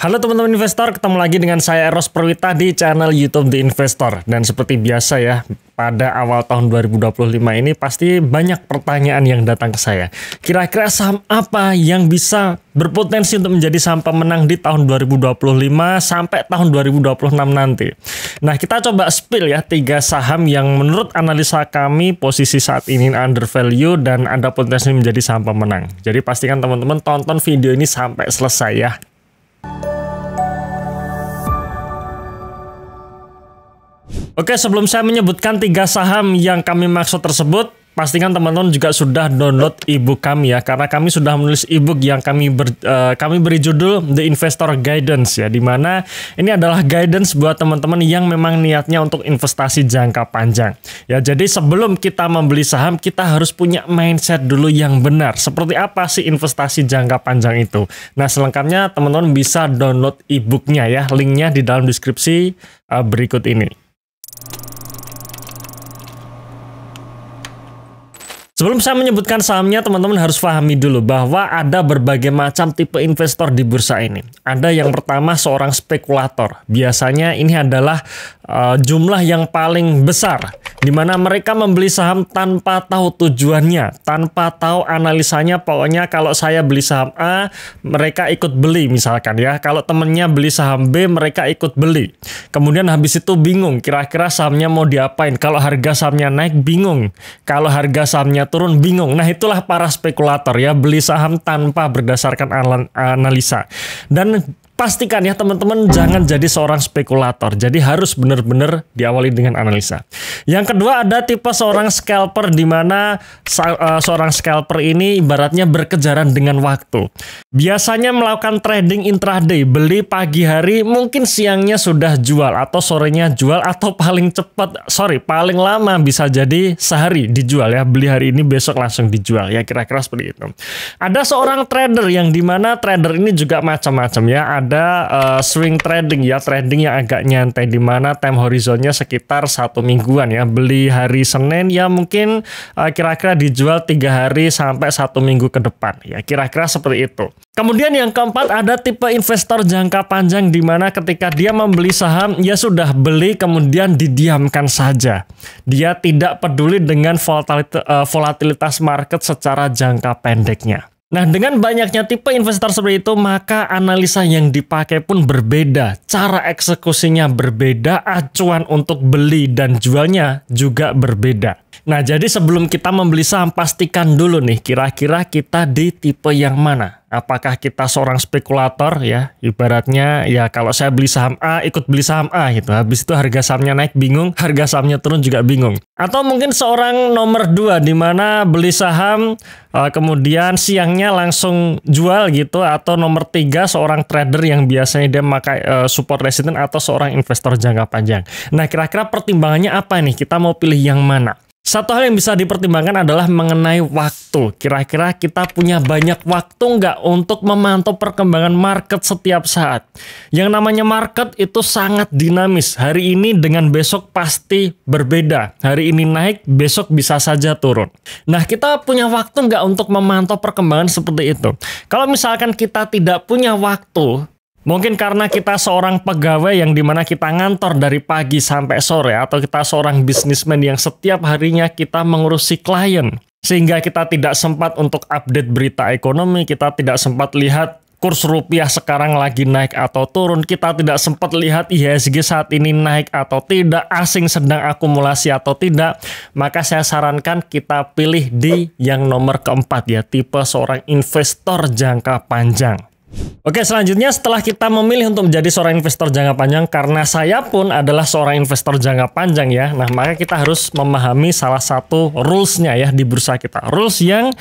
Halo teman-teman investor, ketemu lagi dengan saya Eros Perwita di channel YouTube The Investor. Dan seperti biasa ya, pada awal tahun 2025 ini pasti banyak pertanyaan yang datang ke saya. Kira-kira saham apa yang bisa berpotensi untuk menjadi saham pemenang di tahun 2025 sampai tahun 2026 nanti. Nah, kita coba spill ya 3 saham yang menurut analisa kami posisi saat ini undervalue dan ada potensi menjadi saham pemenang. Jadi pastikan teman-teman tonton video ini sampai selesai ya. Oke, sebelum saya menyebutkan 3 saham yang kami maksud tersebut, pastikan teman-teman juga sudah download ebook kami ya, karena kami sudah menulis ebook yang kami beri judul The Investor Guidance ya, dimana ini adalah guidance buat teman-teman yang memang niatnya untuk investasi jangka panjang ya. Jadi sebelum kita membeli saham, kita harus punya mindset dulu yang benar. Seperti apa sih investasi jangka panjang itu? Nah, selengkapnya teman-teman bisa download ebooknya ya, linknya di dalam deskripsi berikut ini. Sebelum saya menyebutkan sahamnya, teman-teman harus pahami dulu bahwa ada berbagai macam tipe investor di bursa ini. Ada yang pertama seorang spekulator. Biasanya ini adalah jumlah yang paling besar, di mana mereka membeli saham tanpa tahu tujuannya, tanpa tahu analisanya. Pokoknya kalau saya beli saham A, mereka ikut beli misalkan ya. Kalau temennya beli saham B, mereka ikut beli. Kemudian habis itu bingung, kira-kira sahamnya mau diapain. Kalau harga sahamnya naik, bingung. Kalau harga sahamnya turun, bingung. Nah, itulah para spekulator ya, beli saham tanpa berdasarkan analisa. Dan pastikan ya teman-teman jangan jadi seorang spekulator. Jadi harus benar-benar diawali dengan analisa. Yang kedua ada tipe seorang scalper, di mana seorang scalper ini ibaratnya berkejaran dengan waktu. Biasanya melakukan trading intraday, beli pagi hari, mungkin siangnya sudah jual atau sorenya jual, atau paling paling lama bisa jadi sehari dijual ya. Beli hari ini besok langsung dijual ya, kira-kira seperti itu. Ada seorang trader yang dimana trader ini juga macam-macam ya. Ada swing trading ya, trading yang agak nyantai, di mana time horizonnya sekitar 1 mingguan ya. Beli hari Senin ya, mungkin kira-kira dijual 3 hari sampai 1 minggu ke depan ya, kira-kira seperti itu. Kemudian yang keempat ada tipe investor jangka panjang, di mana ketika dia membeli saham, ya sudah beli kemudian didiamkan saja. Dia tidak peduli dengan volatilitas market secara jangka pendeknya. Nah, dengan banyaknya tipe investor seperti itu, maka analisa yang dipakai pun berbeda, cara eksekusinya berbeda, acuan untuk beli dan jualnya juga berbeda. Nah, jadi sebelum kita membeli saham, pastikan dulu nih, kira-kira kita di tipe yang mana. Apakah kita seorang spekulator ya, ibaratnya ya kalau saya beli saham A, ikut beli saham A gitu. Habis itu harga sahamnya naik bingung, harga sahamnya turun juga bingung. Atau mungkin seorang nomor 2, di mana beli saham kemudian siangnya langsung jual gitu. Atau nomor 3 seorang trader yang biasanya dia memakai support resistance, atau seorang investor jangka panjang. Nah, kira-kira pertimbangannya apa nih? Kita mau pilih yang mana? Satu hal yang bisa dipertimbangkan adalah mengenai waktu. Kira-kira kita punya banyak waktu nggak untuk memantau perkembangan market setiap saat? Yang namanya market itu sangat dinamis. Hari ini dengan besok pasti berbeda. Hari ini naik, besok bisa saja turun. Nah, kita punya waktu nggak untuk memantau perkembangan seperti itu? Kalau misalkan kita tidak punya waktu, mungkin karena kita seorang pegawai yang dimana kita ngantor dari pagi sampai sore, atau kita seorang bisnismen yang setiap harinya kita mengurusi klien, sehingga kita tidak sempat untuk update berita ekonomi, kita tidak sempat lihat kurs rupiah sekarang lagi naik atau turun, kita tidak sempat lihat IHSG saat ini naik atau tidak, asing sedang akumulasi atau tidak, maka saya sarankan kita pilih di yang nomor keempat ya, tipe seorang investor jangka panjang. Oke, selanjutnya setelah kita memilih untuk menjadi seorang investor jangka panjang, karena saya pun adalah seorang investor jangka panjang ya, nah maka kita harus memahami salah satu rules-nya ya di bursa kita. Rules yang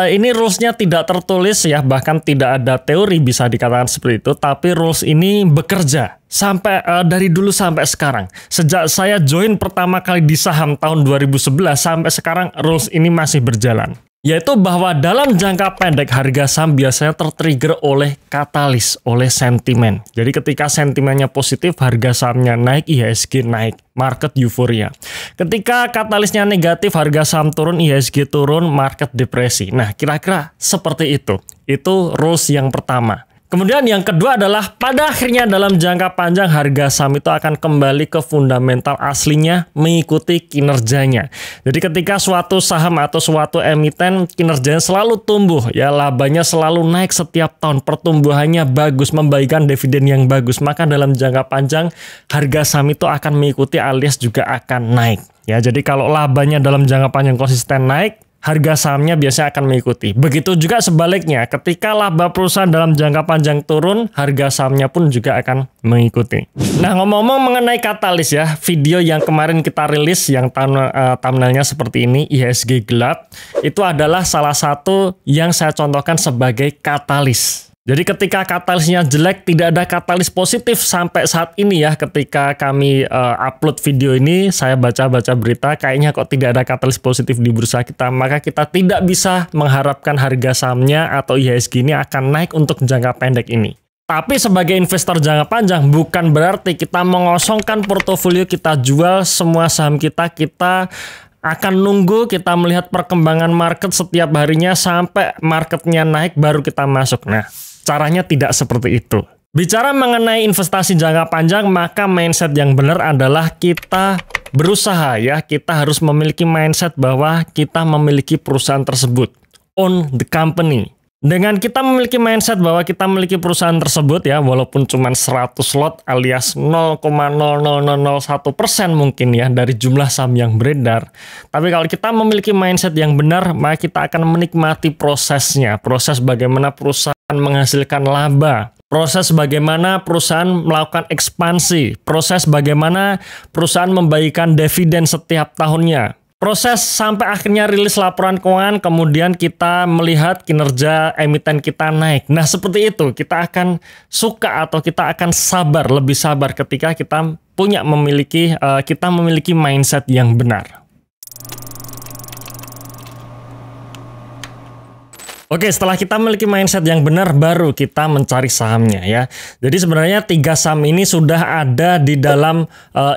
ini rules-nya tidak tertulis ya, bahkan tidak ada teori bisa dikatakan seperti itu, tapi rules ini bekerja sampai dari dulu sampai sekarang. Sejak saya join pertama kali di saham tahun 2011 sampai sekarang, rules ini masih berjalan. Yaitu bahwa dalam jangka pendek harga saham biasanya tertrigger oleh katalis, oleh sentimen. Jadi ketika sentimennya positif, harga sahamnya naik, IHSG naik, market euforia. Ketika katalisnya negatif, harga saham turun, IHSG turun, market depresi. Nah, kira-kira seperti itu. Itu rules yang pertama. Kemudian yang kedua adalah pada akhirnya dalam jangka panjang harga saham itu akan kembali ke fundamental aslinya mengikuti kinerjanya. Jadi ketika suatu saham atau suatu emiten kinerjanya selalu tumbuh, ya labanya selalu naik setiap tahun, pertumbuhannya bagus, membagikan dividen yang bagus, maka dalam jangka panjang harga saham itu akan mengikuti alias juga akan naik. Ya, jadi kalau labanya dalam jangka panjang konsisten naik, harga sahamnya biasanya akan mengikuti. Begitu juga sebaliknya, ketika laba perusahaan dalam jangka panjang turun, harga sahamnya pun juga akan mengikuti. Nah, ngomong-ngomong mengenai katalis ya, video yang kemarin kita rilis yang thumbnailnya seperti ini, IHSG gelap, itu adalah salah satu yang saya contohkan sebagai katalis. Jadi ketika katalisnya jelek, tidak ada katalis positif sampai saat ini ya. Ketika kami upload video ini, saya baca-baca berita, kayaknya kok tidak ada katalis positif di bursa kita. Maka kita tidak bisa mengharapkan harga sahamnya atau IHSG ini akan naik untuk jangka pendek ini. Tapi sebagai investor jangka panjang, bukan berarti kita mengosongkan portofolio, kita jual semua saham kita akan nunggu kita melihat perkembangan market setiap harinya sampai marketnya naik baru kita masuk. Nah, caranya tidak seperti itu. Bicara mengenai investasi jangka panjang, maka mindset yang benar adalah kita berusaha ya, kita harus memiliki mindset bahwa kita memiliki perusahaan tersebut, own the company. Dengan kita memiliki mindset bahwa kita memiliki perusahaan tersebut ya, walaupun cuma 100 lot alias 0,00001% mungkin ya dari jumlah saham yang beredar. Tapi kalau kita memiliki mindset yang benar, maka kita akan menikmati prosesnya. Proses bagaimana perusahaan menghasilkan laba. Proses bagaimana perusahaan melakukan ekspansi. Proses bagaimana perusahaan membagikan dividen setiap tahunnya. Proses sampai akhirnya rilis laporan keuangan, kemudian kita melihat kinerja emiten kita naik. Nah, seperti itu, kita akan suka atau kita akan sabar, lebih sabar ketika kita memiliki mindset yang benar. Oke, setelah kita memiliki mindset yang benar, baru kita mencari sahamnya ya. Jadi sebenarnya 3 saham ini sudah ada di dalam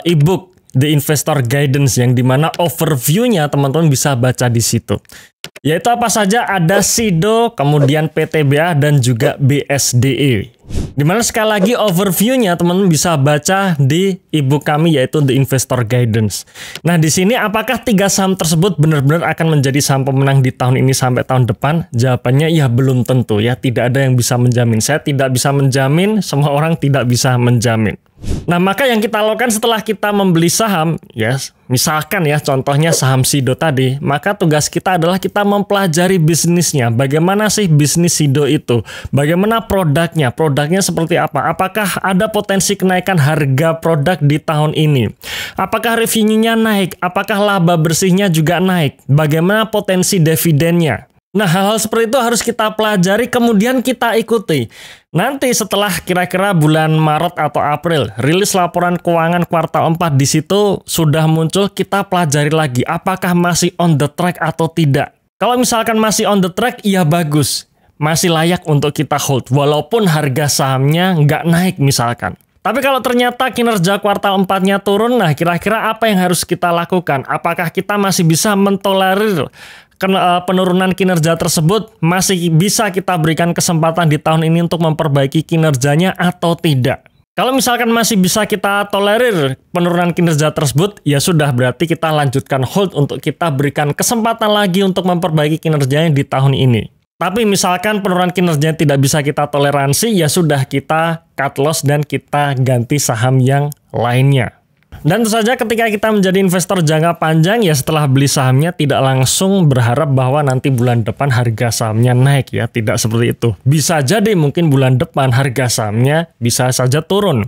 ebook The Investor Guidance, yang dimana overview-nya teman-teman bisa baca di situ. Yaitu apa saja, ada SIDO, kemudian PTBA, dan juga BSDE. Dimana sekali lagi overview-nya teman-teman bisa baca di ebook kami yaitu The Investor Guidance. Nah, di sini apakah 3 saham tersebut benar-benar akan menjadi saham pemenang di tahun ini sampai tahun depan? Jawabannya ya belum tentu ya, tidak ada yang bisa menjamin. Saya tidak bisa menjamin, semua orang tidak bisa menjamin. Nah, maka yang kita lakukan setelah kita membeli saham, ya, misalkan ya contohnya saham SIDO tadi, maka tugas kita adalah kita mempelajari bisnisnya. Bagaimana sih bisnis SIDO itu? Bagaimana produknya? Produknya seperti apa? Apakah ada potensi kenaikan harga produk di tahun ini? Apakah revenue-nya naik? Apakah laba bersihnya juga naik? Bagaimana potensi dividennya? Nah, hal-hal seperti itu harus kita pelajari, kemudian kita ikuti. Nanti setelah kira-kira bulan Maret atau April, rilis laporan keuangan kuartal 4 di situ sudah muncul, kita pelajari lagi apakah masih on the track atau tidak. Kalau misalkan masih on the track, ya bagus. Masih layak untuk kita hold, walaupun harga sahamnya nggak naik misalkan. Tapi kalau ternyata kinerja kuartal 4-nya turun, nah kira-kira apa yang harus kita lakukan? Apakah kita masih bisa mentolerir penurunan kinerja tersebut? Masih bisa kita berikan kesempatan di tahun ini untuk memperbaiki kinerjanya atau tidak? Kalau misalkan masih bisa kita tolerir penurunan kinerja tersebut, ya sudah, berarti kita lanjutkan hold untuk kita berikan kesempatan lagi untuk memperbaiki kinerjanya di tahun ini. Tapi misalkan penurunan kinerjanya tidak bisa kita toleransi, ya sudah, kita cut loss dan kita ganti saham yang lainnya. Dan tentu saja ketika kita menjadi investor jangka panjang, ya setelah beli sahamnya tidak langsung berharap bahwa nanti bulan depan harga sahamnya naik ya. Tidak seperti itu. Bisa jadi mungkin bulan depan harga sahamnya bisa saja turun.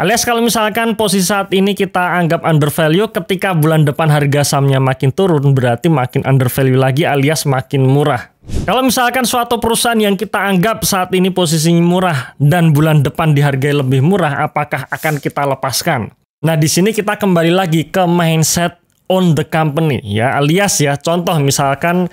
Alias kalau misalkan posisi saat ini kita anggap undervalue, ketika bulan depan harga sahamnya makin turun, berarti makin undervalue lagi alias makin murah. Kalau misalkan suatu perusahaan yang kita anggap saat ini posisinya murah dan bulan depan dihargai lebih murah, apakah akan kita lepaskan? Nah, di sini kita kembali lagi ke mindset own the company ya, alias ya contoh misalkan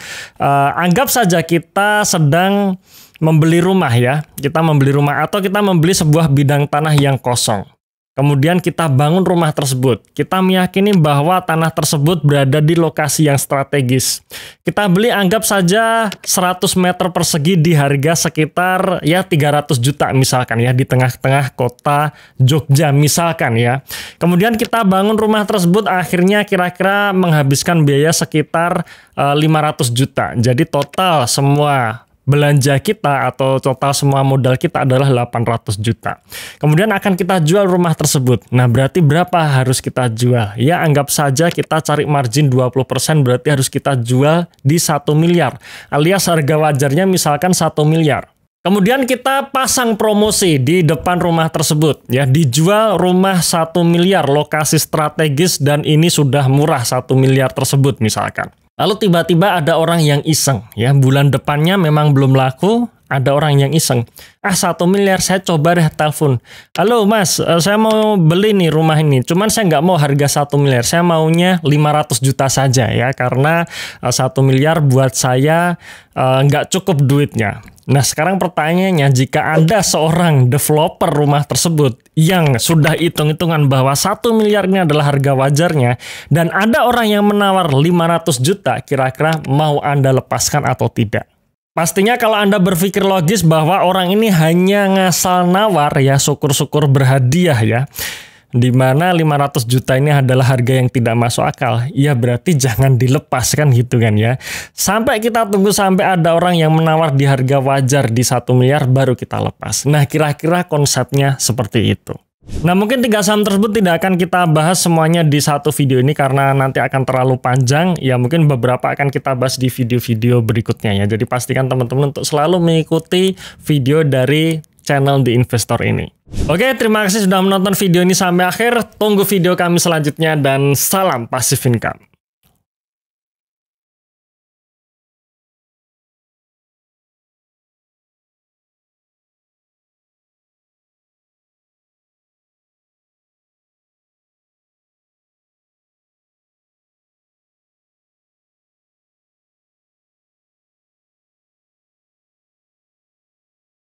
anggap saja kita sedang membeli rumah ya, kita membeli rumah atau kita membeli sebuah bidang tanah yang kosong. Kemudian kita bangun rumah tersebut. Kita meyakini bahwa tanah tersebut berada di lokasi yang strategis. Kita beli anggap saja 100 meter persegi di harga sekitar ya 300 juta misalkan ya, di tengah-tengah kota Jogja misalkan ya. Kemudian kita bangun rumah tersebut akhirnya kira-kira menghabiskan biaya sekitar 500 juta. Jadi total semua belanja kita atau total semua modal kita adalah 800 juta. Kemudian akan kita jual rumah tersebut. Nah, berarti berapa harus kita jual? Ya, anggap saja kita cari margin 20%, berarti harus kita jual di 1 miliar. Alias harga wajarnya misalkan 1 miliar. Kemudian kita pasang promosi di depan rumah tersebut. Ya, dijual rumah 1 miliar, lokasi strategis dan ini sudah murah 1 miliar tersebut misalkan. Lalu tiba-tiba ada orang yang iseng, ya bulan depannya memang belum laku, ada orang yang iseng. 1 miliar saya coba deh telepon. Halo mas, saya mau beli nih rumah ini, cuman saya nggak mau harga 1 miliar, saya maunya 500 juta saja ya, karena 1 miliar buat saya nggak cukup duitnya. Nah sekarang pertanyaannya, jika Anda seorang developer rumah tersebut yang sudah hitung-hitungan bahwa 1 miliar ini adalah harga wajarnya, dan ada orang yang menawar 500 juta, kira-kira mau Anda lepaskan atau tidak? Pastinya kalau Anda berpikir logis bahwa orang ini hanya ngasal nawar ya, syukur-syukur berhadiah ya, dimana 500 juta ini adalah harga yang tidak masuk akal, ya berarti jangan dilepaskan gitu kan ya. Sampai kita tunggu sampai ada orang yang menawar di harga wajar di 1 miliar baru kita lepas. Nah kira-kira konsepnya seperti itu. Nah mungkin 3 saham tersebut tidak akan kita bahas semuanya di satu video ini karena nanti akan terlalu panjang. Ya mungkin beberapa akan kita bahas di video-video berikutnya ya. Jadi pastikan teman-teman untuk selalu mengikuti video dari channel The Investor ini. Oke, terima kasih sudah menonton video ini sampai akhir. Tunggu video kami selanjutnya dan salam passive income.